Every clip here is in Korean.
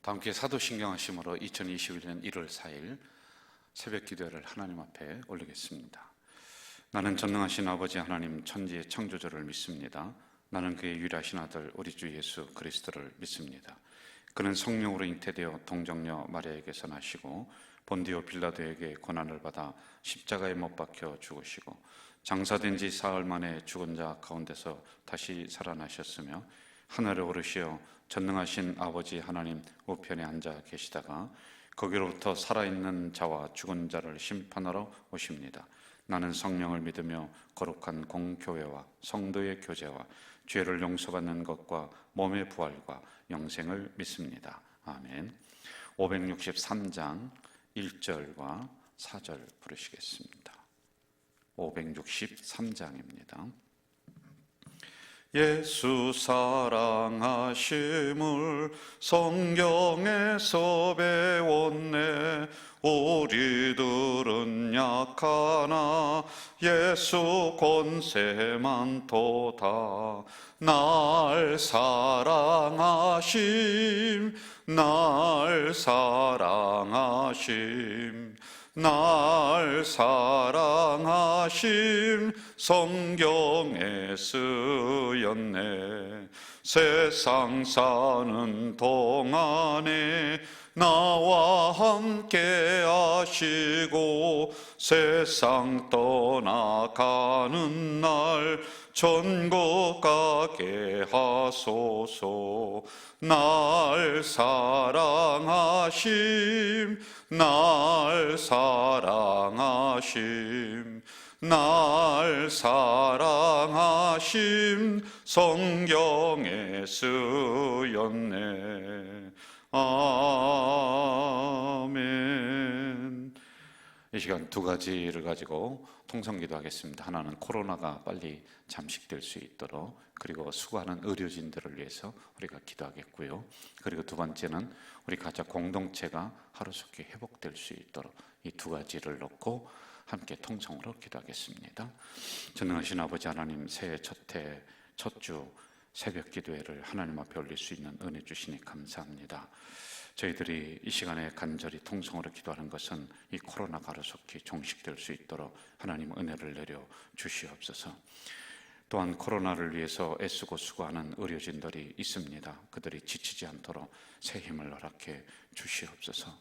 함께 사도신경하심으로 2021년 1월 4일 새벽 기도회를 하나님 앞에 올리겠습니다. 나는 전능하신 아버지 하나님 천지의 창조주를 믿습니다. 나는 그의 유일하신 아들 우리 주 예수 그리스도를 믿습니다. 그는 성령으로 잉태되어 동정녀 마리아에게서 나시고 본디오 빌라도에게 고난을 받아 십자가에 못 박혀 죽으시고 장사된 지 사흘 만에 죽은 자 가운데서 다시 살아나셨으며 하늘에 오르시어 전능하신 아버지 하나님 우편에 앉아 계시다가 거기로부터 살아있는 자와 죽은 자를 심판하러 오십니다. 나는 성령을 믿으며 거룩한 공교회와 성도의 교제와 죄를 용서받는 것과 몸의 부활과 영생을 믿습니다. 아멘. 563장 1절과 4절 부르시겠습니다. 563장입니다. 예수 사랑하심을 성경에서 배웠네. 우리들은 약하나 예수 권세만 도다. 날 사랑하심, 날 사랑하심, 날 사랑하심 성경에 쓰였네. 세상 사는 동안에 나와 함께 하시고 세상 떠나가는 날 천국 가게 하소서. 날 사랑하심, 날 사랑하심, 날 사랑하심 성경에 쓰였네. 아멘. 이 시간 두 가지를 가지고 통성기도 하겠습니다. 하나는 코로나가 빨리 잠식될 수 있도록, 그리고 수고하는 의료진들을 위해서 우리가 기도하겠고요. 그리고 두 번째는 우리 가족 공동체가 하루속히 회복될 수 있도록, 이 두 가지를 놓고 함께 통성으로 기도하겠습니다. 전능하신 아버지 하나님, 새해 첫해 첫주 새벽 기도회를 하나님 앞에 올릴 수 있는 은혜 주시니 감사합니다. 저희들이 이 시간에 간절히 통성으로 기도하는 것은 이 코로나가 하루속히 종식될 수 있도록 하나님 은혜를 내려 주시옵소서. 또한 코로나를 위해서 애쓰고 수고하는 의료진들이 있습니다. 그들이 지치지 않도록 새 힘을 허락해 주시옵소서.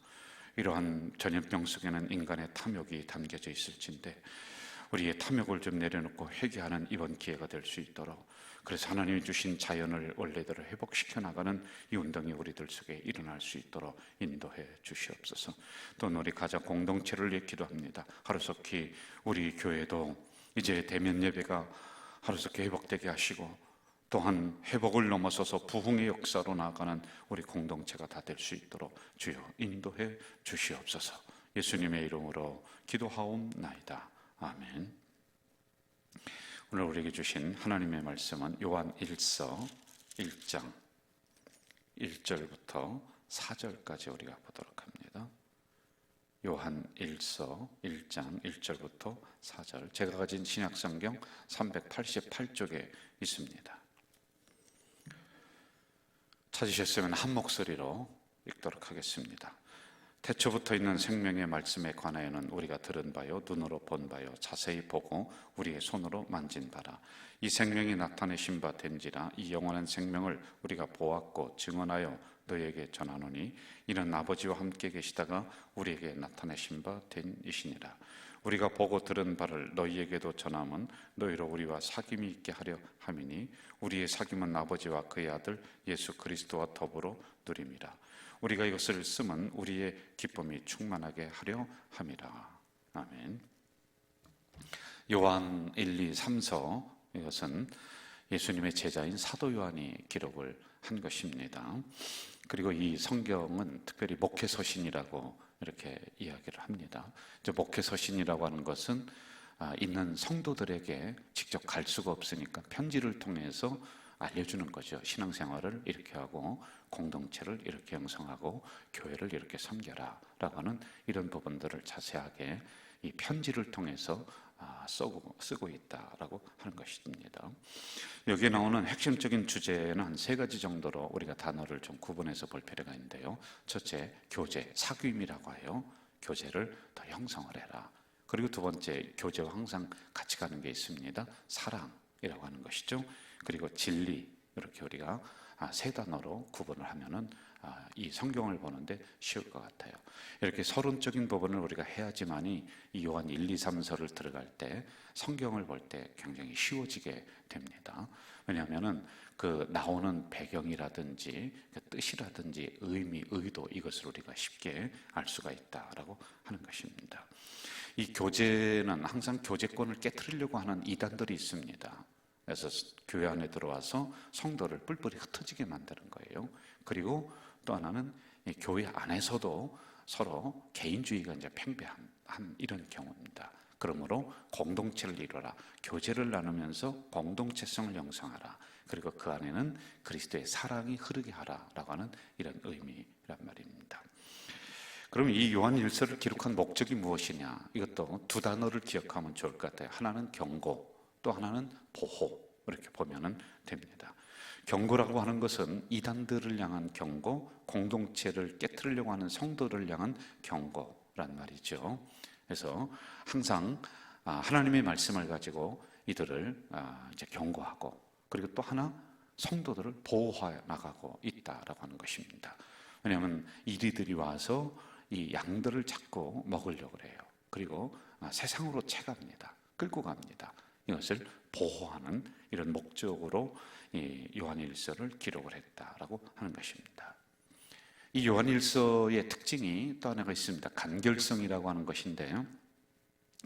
이러한 전염병 속에는 인간의 탐욕이 담겨져 있을진데 우리의 탐욕을 좀 내려놓고 회개하는 이번 기회가 될 수 있도록, 그래서 하나님이 주신 자연을 원래대로 회복시켜 나가는 이 운동이 우리들 속에 일어날 수 있도록 인도해 주시옵소서. 또 우리 가족 공동체를 위해 기도합니다. 하루속히 우리 교회도 이제 대면 예배가 하루속히 회복되게 하시고, 또한 회복을 넘어서서 부흥의 역사로 나아가는 우리 공동체가 다 될 수 있도록 주여 인도해 주시옵소서. 예수님의 이름으로 기도하옵나이다. 아멘. 오늘 우리에게 주신 하나님의 말씀은 요한 1서 1장 1절부터 4절까지 우리가 보도록 합니다. 요한 1서 1장 1절부터 4절, 제가 가진 신약성경 388쪽에 있습니다. 찾으셨으면 한 목소리로 읽도록 하겠습니다. 태초부터 있는 생명의 말씀에 관하여는 우리가 들은 바요, 눈으로 본 바요, 자세히 보고 우리의 손으로 만진 바라. 이 생명이 나타내신 바 된지라. 이 영원한 생명을 우리가 보았고 증언하여 너희에게 전하노니 이는 아버지와 함께 계시다가 우리에게 나타내신 바 된 이시니라. 우리가 보고 들은 바를 너희에게도 전함은 너희로 우리와 사귐이 있게 하려 함이니 우리의 사귐은 아버지와 그의 아들 예수 그리스도와 더불어 누림이라. 우리가 이것을 쓰면 우리의 기쁨이 충만하게 하려 함이라. 아멘. 요한 1, 2, 3서, 이것은 예수님의 제자인 사도 요한이 기록을 한 것입니다. 그리고 이 성경은 특별히 목회서신이라고 이렇게 이야기를 합니다. 목회서신이라고 하는 것은 있는 성도들에게 직접 갈 수가 없으니까 편지를 통해서 알려주는 거죠. 신앙생활을 이렇게 하고 공동체를 이렇게 형성하고 교회를 이렇게 섬겨라 라고 하는 이런 부분들을 자세하게 이 편지를 통해서 쓰고 있다라고 하는 것입니다. 여기에 나오는 핵심적인 주제는 한 세 가지 정도로 우리가 단어를 좀 구분해서 볼 필요가 있는데요. 첫째, 교제, 사귐이라고 해요. 교제를 더 형성을 해라. 그리고 두 번째, 교제와 항상 같이 가는 게 있습니다. 사랑이라고 하는 것이죠. 그리고 진리, 이렇게 우리가 세 단어로 구분을 하면은 이 성경을 보는데 쉬울 것 같아요. 이렇게 서론적인 부분을 우리가 해야지만이 이 요한 1, 2, 3서를 들어갈 때 성경을 볼 때 굉장히 쉬워지게 됩니다. 왜냐하면은 그 나오는 배경이라든지 그 뜻이라든지 의미, 의도, 이것을 우리가 쉽게 알 수가 있다라고 하는 것입니다. 이 교제는 항상 교제권을 깨트리려고 하는 이단들이 있습니다. 그래서 교회 안에 들어와서 성도를 뿔뿔이 흩어지게 만드는 거예요. 그리고 또 하나는 이 교회 안에서도 서로 개인주의가 이제 팽배한 이런 경우입니다. 그러므로 공동체를 이루라, 교제를 나누면서 공동체성을 형성하라, 그리고 그 안에는 그리스도의 사랑이 흐르게 하라라고 하는 이런 의미란 말입니다. 그럼 이 요한 1서를 기록한 목적이 무엇이냐? 이것도 두 단어를 기억하면 좋을 것 같아요. 하나는 경고, 또 하나는 보호, 이렇게 보면 됩니다. 경고라고 하는 것은 이단들을 향한 경고, 공동체를 깨트리려고 하는 성도를 향한 경고란 말이죠. 그래서 항상 하나님의 말씀을 가지고 이들을 이제 경고하고, 그리고 또 하나 성도들을 보호해 나가고 있다라고 하는 것입니다. 왜냐하면 이리들이 와서 이 양들을 잡고 먹으려고 해요. 그리고 세상으로 채갑니다. 끌고 갑니다. 이것을 보호하는 이런 목적으로 이 요한일서를 기록을 했다라고 하는 것입니다. 이 요한일서의 특징이 또 하나가 있습니다. 간결성이라고 하는 것인데요.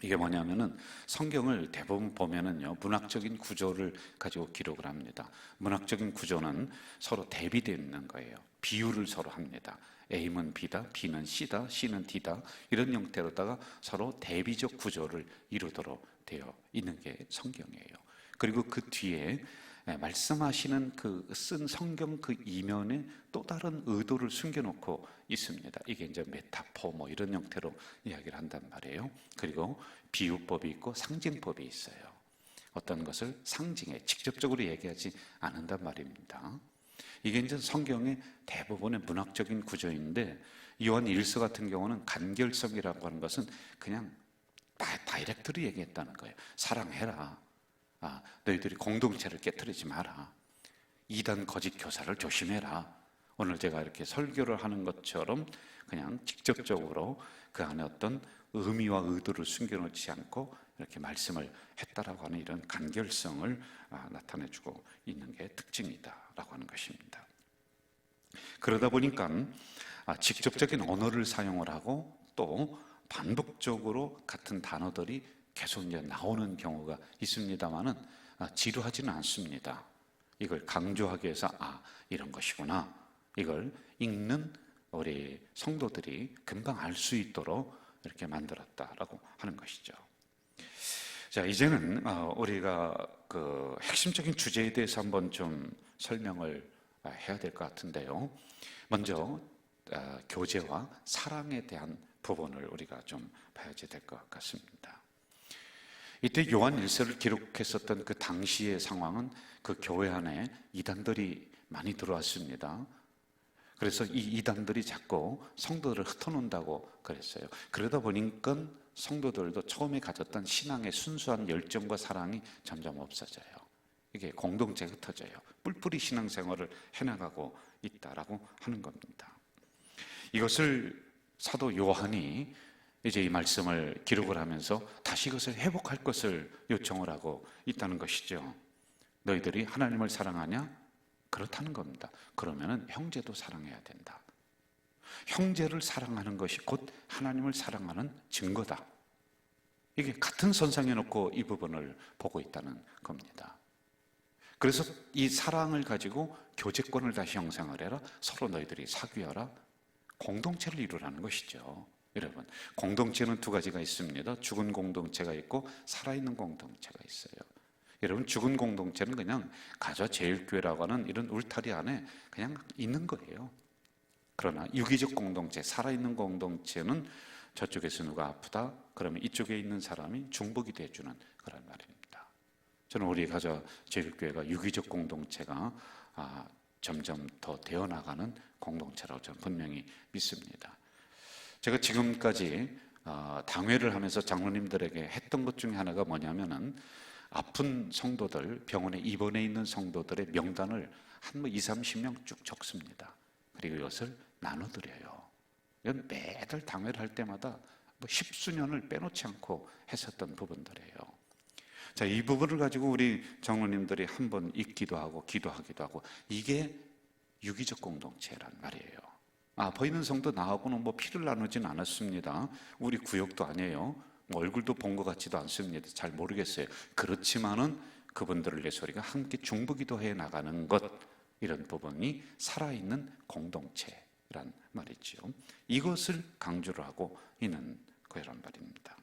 이게 뭐냐면은 성경을 대부분 보면은요, 문학적인 구조를 가지고 기록을 합니다. 문학적인 구조는 서로 대비되어 있는 거예요. 비유를 서로 합니다. A는 B다, B는 C다, C는 D다, 이런 형태로다가 서로 대비적 구조를 이루도록 되어 있는 게 성경이에요. 그리고 그 뒤에 말씀하시는 그 쓴 성경 그 이면에 또 다른 의도를 숨겨놓고 있습니다. 이게 이제 메타포 뭐 이런 형태로 이야기를 한단 말이에요. 그리고 비유법이 있고 상징법이 있어요. 어떤 것을 상징해 직접적으로 얘기하지 않는단 말입니다. 이게 이제 성경의 대부분의 문학적인 구조인데, 요한 1서 같은 경우는 간결성이라고 하는 것은 그냥 다이렉트로 얘기했다는 거예요. 사랑해라. 너희들이 공동체를 깨트리지 마라. 이단 거짓 교사를 조심해라. 오늘 제가 이렇게 설교를 하는 것처럼 그냥 직접적으로 그 안에 어떤 의미와 의도를 숨겨놓지 않고 이렇게 말씀을 했다라고 하는 이런 간결성을 나타내주고 있는 게 특징이다라고 하는 것입니다. 그러다 보니까 직접적인 언어를 사용을 하고 또 반복적으로 같은 단어들이 계속 이제 나오는 경우가 있습니다만은 지루하지는 않습니다. 이걸 강조하기 위해서 이런 것이구나, 이걸 읽는 우리 성도들이 금방 알 수 있도록 이렇게 만들었다라고 하는 것이죠. 자, 이제는 우리가 그 핵심적인 주제에 대해서 한번 좀 설명을 해야 될 것 같은데요. 먼저 교제와 사랑에 대한 부분을 우리가 좀 봐야지 될 것 같습니다. 이때 요한 1서를 기록했었던 그 당시의 상황은 그 교회 안에 이단들이 많이 들어왔습니다. 그래서 이 이단들이 자꾸 성도들을 흩어놓는다고 그랬어요. 그러다 보니까 성도들도 처음에 가졌던 신앙의 순수한 열정과 사랑이 점점 없어져요. 이게 공동체가 흩어져요. 뿔뿔이 신앙생활을 해나가고 있다라고 하는 겁니다. 이것을 사도 요한이 이제 이 말씀을 기록을 하면서 다시 이것을 회복할 것을 요청을 하고 있다는 것이죠. 너희들이 하나님을 사랑하냐? 그렇다는 겁니다. 그러면은 형제도 사랑해야 된다. 형제를 사랑하는 것이 곧 하나님을 사랑하는 증거다. 이게 같은 선상에 놓고 이 부분을 보고 있다는 겁니다. 그래서 이 사랑을 가지고 교제권을 다시 형성을 해라. 서로 너희들이 사귀어라. 공동체를 이루라는 것이죠. 여러분, 공동체는 두 가지가 있습니다. 죽은 공동체가 있고 살아있는 공동체가 있어요. 여러분, 죽은 공동체는 그냥 가좌제일교회라고 하는 이런 울타리 안에 그냥 있는 거예요. 그러나 유기적 공동체, 살아있는 공동체는 저쪽에서 누가 아프다 그러면 이쪽에 있는 사람이 중복이 돼주는 그런 말입니다. 저는 우리 가저 제일교회가 유기적 공동체가 점점 더 되어나가는 공동체라고 저는 분명히 믿습니다. 제가 지금까지 당회를 하면서 장로님들에게 했던 것 중에 하나가 뭐냐면은 아픈 성도들, 병원에 입원해 있는 성도들의 명단을 한 20-30명 쭉 적습니다. 그리고 이것을 나눠드려요. 이건 매달 당회를 할 때마다 10수년을 빼놓지 않고 했었던 부분들이에요. 자, 이 부분을 가지고 우리 장로님들이 한번 읽기도 하고 기도하기도 하고, 이게 유기적 공동체란 말이에요. 보이는 성도 나하고는 피를 나누진 않았습니다. 우리 구역도 아니에요. 얼굴도 본 것 같지도 않습니다. 잘 모르겠어요. 그렇지만은 그분들을 위해서 우리가 함께 중보기도해 나가는 것, 이런 부분이 살아있는 공동체란 말이죠. 이것을 강조를 하고 있는 거란 말입니다.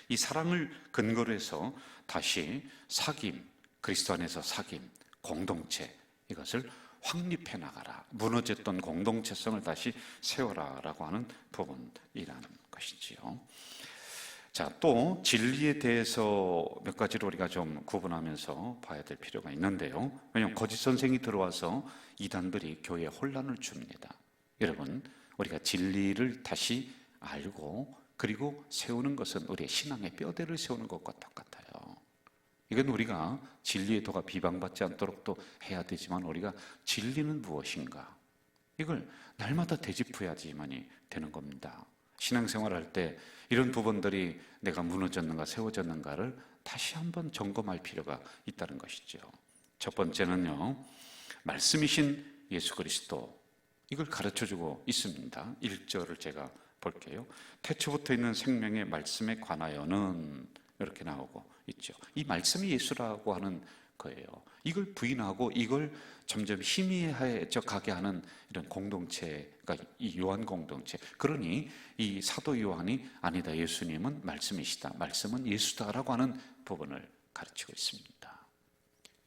이 사랑을 근거로 해서 다시 사귐, 그리스도 안에서 사귐, 공동체, 이것을 확립해 나가라, 무너졌던 공동체성을 다시 세워라 라고 하는 부분이라는 것이지요. 자, 또 진리에 대해서 몇 가지를 우리가 좀 구분하면서 봐야 될 필요가 있는데요. 왜냐하면 거짓 선생이 들어와서 이단들이 교회에 혼란을 줍니다. 여러분, 우리가 진리를 다시 알고 그리고 세우는 것은 우리의 신앙의 뼈대를 세우는 것과 똑같아요. 이건 우리가 진리의 도가 비방받지 않도록 또 해야 되지만, 우리가 진리는 무엇인가, 이걸 날마다 되짚어야지만이 되는 겁니다. 신앙생활할 때 이런 부분들이 내가 무너졌는가 세워졌는가를 다시 한번 점검할 필요가 있다는 것이죠. 첫 번째는요, 말씀이신 예수 그리스도, 이걸 가르쳐주고 있습니다. 1절을 제가 볼게요. 태초부터 있는 생명의 말씀에 관하여는, 이렇게 나오고 있죠. 이 말씀이 예수라고 하는 거예요. 이걸 부인하고 이걸 점점 희미해져 가게 하는 이런 공동체가 이 요한 공동체. 그러니 이 사도 요한이 아니다, 예수님은 말씀이시다, 말씀은 예수다라고 하는 부분을 가르치고 있습니다.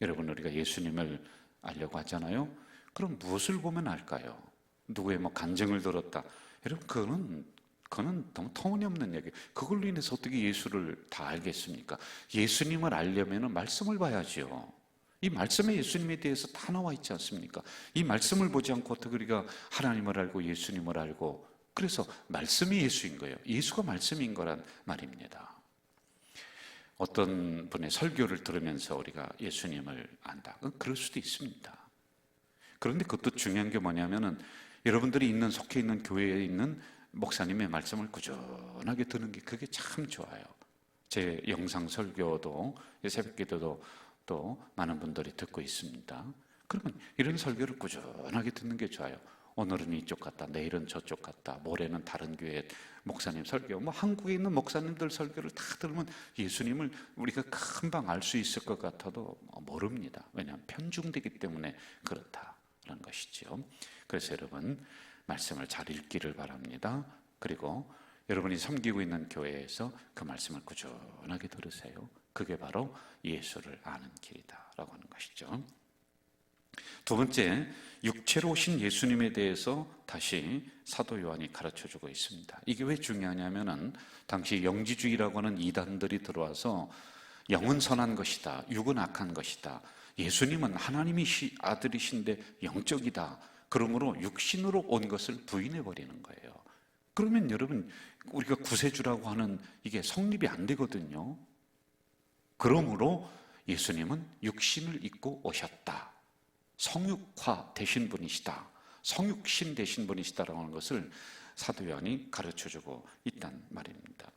여러분, 우리가 예수님을 알려고 하잖아요. 그럼 무엇을 보면 알까요? 누구의 간증을 들었다, 여러분, 그거는 너무 터무니없는 얘기예요. 그걸로 인해서 어떻게 예수를 다 알겠습니까? 예수님을 알려면 말씀을 봐야죠. 이 말씀에 예수님에 대해서 다 나와 있지 않습니까? 이 말씀을 보지 않고 어떻게 우리가 하나님을 알고 예수님을 알고, 그래서 말씀이 예수인 거예요. 예수가 말씀인 거란 말입니다. 어떤 분의 설교를 들으면서 우리가 예수님을 안다, 그럴 수도 있습니다. 그런데 그것도 중요한 게 뭐냐면은, 여러분들이 속해 있는 교회에 있는 목사님의 말씀을 꾸준하게 듣는 게, 그게 참 좋아요. 제 영상 설교도, 새벽 기도도 또 많은 분들이 듣고 있습니다. 그러면 이런 설교를 꾸준하게 듣는 게 좋아요. 오늘은 이쪽 같다, 내일은 저쪽 같다, 모레는 다른 교회 목사님 설교, 한국에 있는 목사님들 설교를 다 들으면 예수님을 우리가 금방 알 수 있을 것 같아도 모릅니다. 왜냐하면 편중되기 때문에 그렇다는 것이죠. 그래서 여러분, 말씀을 잘 읽기를 바랍니다. 그리고 여러분이 섬기고 있는 교회에서 그 말씀을 꾸준하게 들으세요. 그게 바로 예수를 아는 길이다라고 하는 것이죠. 두 번째, 육체로 오신 예수님에 대해서 다시 사도 요한이 가르쳐주고 있습니다. 이게 왜 중요하냐면은, 당시 영지주의라고 하는 이단들이 들어와서 영은 선한 것이다, 육은 악한 것이다, 예수님은 하나님이 아들이신데 영적이다, 그러므로 육신으로 온 것을 부인해버리는 거예요. 그러면 여러분, 우리가 구세주라고 하는 이게 성립이 안 되거든요. 그러므로 예수님은 육신을 입고 오셨다, 성육화 되신 분이시다, 성육신 되신 분이시다라고 하는 것을 사도 요한이 가르쳐주고 있단 말입니다.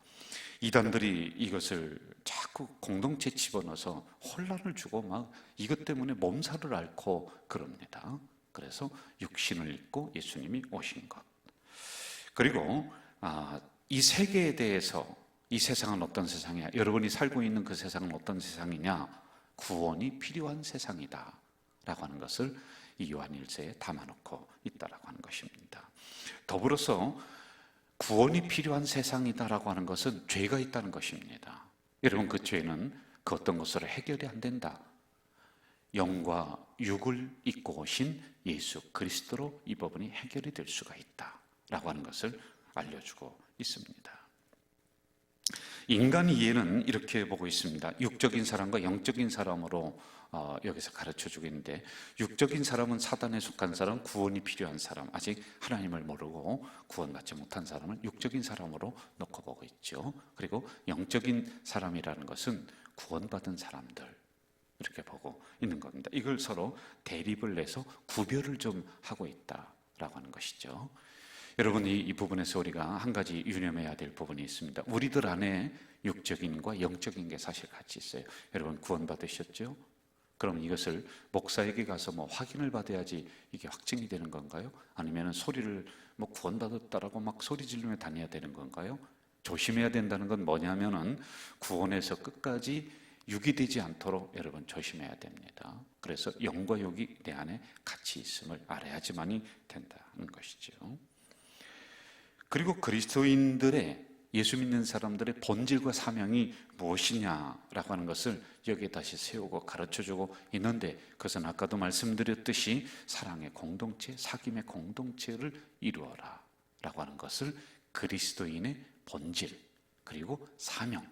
이단들이 이것을 자꾸 공동체에 집어넣어서 혼란을 주고 이것 때문에 몸살을 앓고 그럽니다. 그래서 육신을 입고 예수님이 오신 것. 그리고 이 세계에 대해서, 이 세상은 어떤 세상이냐, 여러분이 살고 있는 그 세상은 어떤 세상이냐, 구원이 필요한 세상이다 라고 하는 것을 이 요한일서에 담아놓고 있다라고 하는 것입니다. 더불어서 구원이 필요한 세상이다라고 하는 것은 죄가 있다는 것입니다. 여러분, 그 죄는 그 어떤 것으로 해결이 안 된다. 영과 육을 입고 오신 예수 그리스도로 이 부분이 해결이 될 수가 있다라고 하는 것을 알려주고 있습니다. 인간 이해는 이렇게 보고 있습니다. 육적인 사람과 영적인 사람으로 여기서 가르쳐주고 있는데, 육적인 사람은 사단에 속한 사람, 구원이 필요한 사람, 아직 하나님을 모르고 구원받지 못한 사람은 육적인 사람으로 놓고 보고 있죠. 그리고 영적인 사람이라는 것은 구원받은 사람들, 이렇게 보고 있는 겁니다. 이걸 서로 대립을 내서 구별을 좀 하고 있다라고 하는 것이죠. 여러분, 이 부분에서 우리가 한 가지 유념해야 될 부분이 있습니다. 우리들 안에 육적인과 영적인 게 사실 같이 있어요. 여러분, 구원받으셨죠? 그럼 이것을 목사에게 가서 확인을 받아야지 이게 확증이 되는 건가요? 아니면 소리를 구원받았다라고 막 소리 지르며 다녀야 되는 건가요? 조심해야 된다는 건 뭐냐면은 구원에서 끝까지 육이 되지 않도록 여러분 조심해야 됩니다. 그래서 영과 육이 내 안에 같이 있음을 알아야지만이 된다는 것이죠. 그리고 그리스도인들의, 예수 믿는 사람들의 본질과 사명이 무엇이냐라고 하는 것을 여기에 다시 세우고 가르쳐주고 있는데, 그것은 아까도 말씀드렸듯이 사랑의 공동체, 사귐의 공동체를 이루어라 라고 하는 것을 그리스도인의 본질 그리고 사명,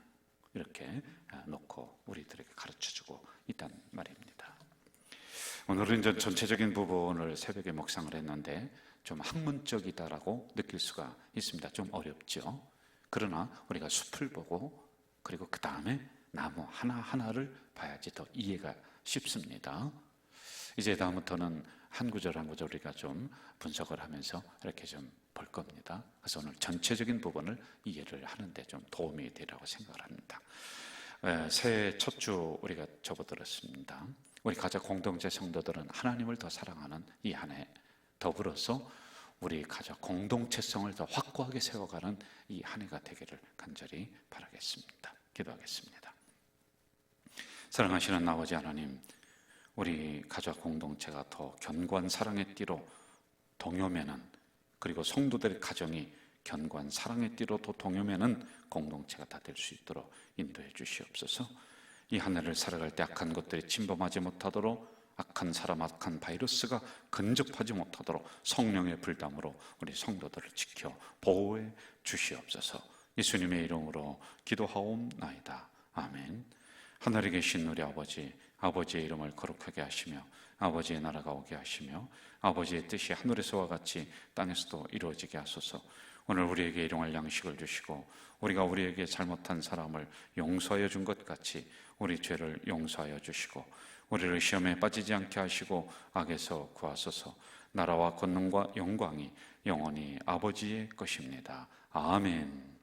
이렇게 놓고 우리들에게 가르쳐주고 있다는 말입니다. 오늘은 전체적인 부분을 새벽에 묵상을 했는데 좀 학문적이다라고 느낄 수가 있습니다. 좀 어렵죠. 그러나 우리가 숲을 보고 그리고 그 다음에 나무 하나하나를 봐야지 더 이해가 쉽습니다. 이제 다음부터는 한 구절 한 구절 우리가 좀 분석을 하면서 이렇게 좀 볼 겁니다. 그래서 오늘 전체적인 부분을 이해를 하는데 좀 도움이 되리라고 생각을 합니다. 새해 첫 주 우리가 접어들었습니다. 우리 가족 공동체 성도들은 하나님을 더 사랑하는 이 한 해, 더불어서 우리 가족 공동체성을 더 확고하게 세워가는 이 한 해가 되기를 간절히 바라겠습니다. 기도하겠습니다. 사랑하시는 아버지 하나님, 우리 가족 공동체가 더 견고한 사랑의 띠로 동요매는, 그리고 성도들의 가정이 견고한 사랑의 띠로 더 동요매는 공동체가 다 될 수 있도록 인도해 주시옵소서. 이 한 해를 살아갈 때 악한 것들이 침범하지 못하도록, 악한 사람, 악한 바이러스가 근접하지 못하도록 성령의 불담으로 우리 성도들을 지켜 보호해 주시옵소서. 예수님의 이름으로 기도하옵나이다. 아멘. 하늘에 계신 우리 아버지, 아버지의 이름을 거룩하게 하시며 아버지의 나라가 오게 하시며 아버지의 뜻이 하늘에서와 같이 땅에서도 이루어지게 하소서. 오늘 우리에게 일용할 양식을 주시고 우리가 우리에게 잘못한 사람을 용서하여 준 것 같이 우리 죄를 용서하여 주시고 우리를 시험에 빠지지 않게 하시고 악에서 구하소서. 나라와 권능과 영광이 영원히 아버지의 것입니다. 아멘.